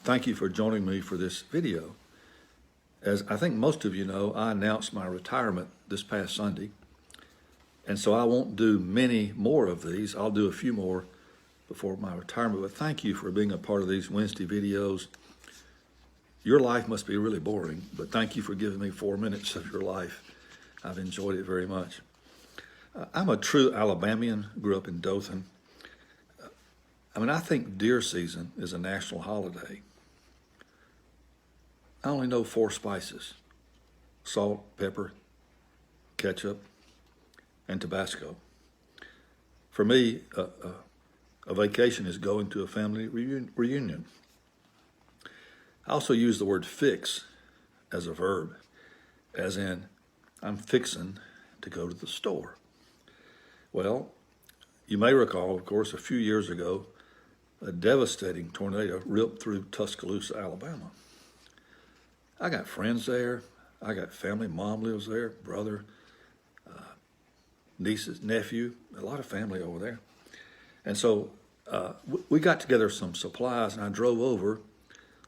Thank you for joining me for this video. As I think most of you know, I announced my retirement this past Sunday, and so I won't do many more of these. I'll do a few more before my retirement, but thank you for being a part of these Wednesday videos. Your life must be really boring, but thank you for giving me 4 minutes of your life. I've enjoyed it very much. I'm a true Alabamian, grew up in Dothan. I think deer season is a national holiday. I only know 4 spices: salt, pepper, ketchup, and Tabasco. For me, a vacation is going to a family reunion. I also use the word fix as a verb, as in, I'm fixing to go to the store. Well, you may recall, of course, a few years ago, a devastating tornado ripped through Tuscaloosa, Alabama. I got friends there. I got family. Mom lives there, brother, nieces, nephew, a lot of family over there. And so we got together some supplies, and I drove over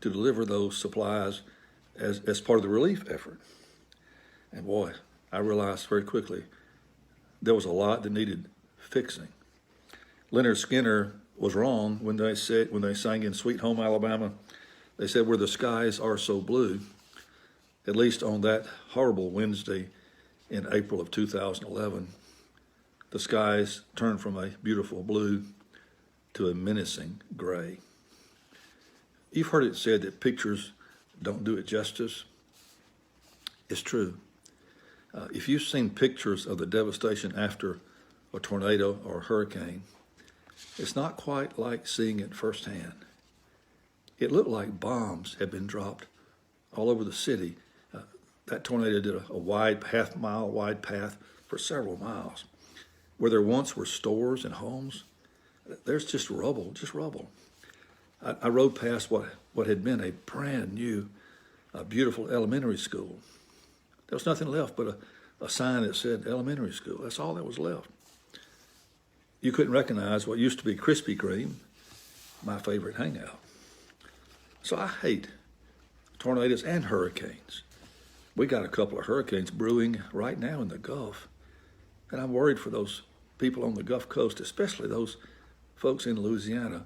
to deliver those supplies as part of the relief effort. And boy, I realized very quickly there was a lot that needed fixing. Leonard Skinner was wrong when they sang in Sweet Home Alabama. They said, "Where the skies are so blue," at least on that horrible Wednesday in April of 2011, the skies turned from a beautiful blue to a menacing gray. You've heard it said that pictures don't do it justice. It's true. If you've seen pictures of the devastation after a tornado or a hurricane, it's not quite like seeing it firsthand. It looked like bombs had been dropped all over the city. That tornado did a wide, half-mile wide path for several miles. Where there once were stores and homes, there's just rubble, I rode past what had been a brand new, beautiful elementary school. There was nothing left but a sign that said elementary school. That's all that was left. You couldn't recognize what used to be Krispy Kreme, my favorite hangout. So I hate tornadoes and hurricanes. We got a couple of hurricanes brewing right now in the Gulf, and I'm worried for those people on the Gulf Coast, especially those folks in Louisiana.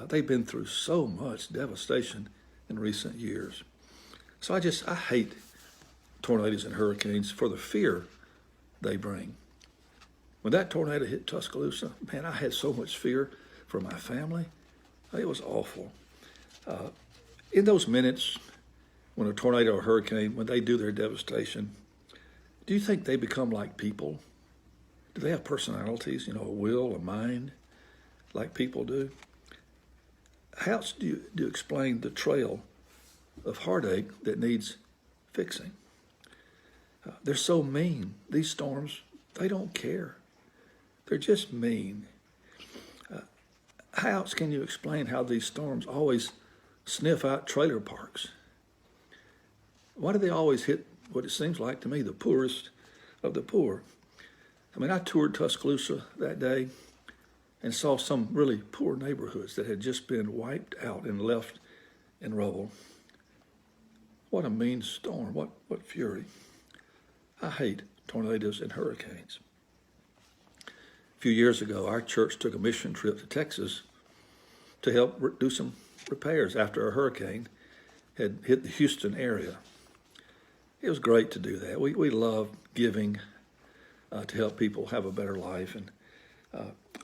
They've been through so much devastation in recent years. So I hate tornadoes and hurricanes for the fear they bring. When that tornado hit Tuscaloosa, man, I had so much fear for my family. It was awful. In those minutes when a tornado or hurricane, when they do their devastation, do you think they become like people? Do they have personalities, a will, a mind, like people do? How else do you explain the trail of heartache that needs fixing? They're so mean. These storms, they don't care. They're just mean. How else can you explain how these storms always sniff out trailer parks? Why do they always hit what it seems like to me, the poorest of the poor? I toured Tuscaloosa that day and saw some really poor neighborhoods that had just been wiped out and left in rubble. What a mean storm, what fury. I hate tornadoes and hurricanes. A few years ago, our church took a mission trip to Texas to help do some repairs after a hurricane had hit the Houston area. It was great to do that. We love giving to help people have a better life. And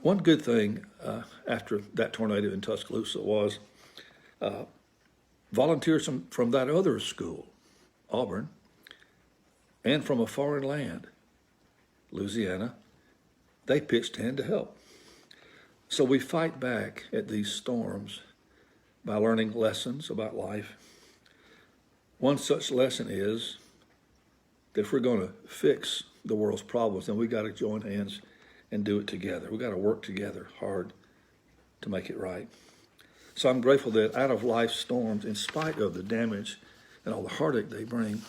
one good thing after that tornado in Tuscaloosa was volunteers from that other school, Auburn, and from a foreign land, Louisiana, they pitched in to help. So we fight back at these storms by learning lessons about life. One such lesson is that if we're going to fix the world's problems, then we got to join hands and do it together. We got to work together hard to make it right. So I'm grateful that out of life's storms, in spite of the damage and all the heartache they bring,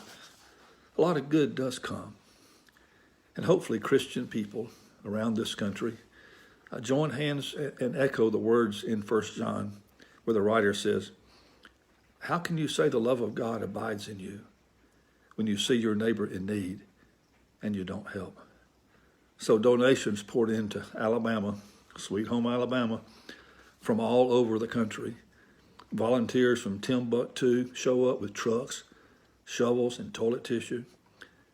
a lot of good does come. And hopefully Christian people around this country join hands and echo the words in 1 John where the writer says, How can you say the love of God abides in you when you see your neighbor in need and you don't help? So donations poured into Alabama, sweet home Alabama, from all over the country. Volunteers from Timbuktu show up with trucks, shovels, and toilet tissue.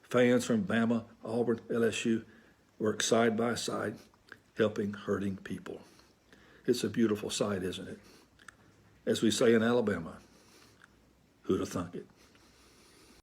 Fans from Bama, Auburn, LSU work side by side, helping hurting people. It's a beautiful sight, isn't it? As we say in Alabama, who'd have thunk it?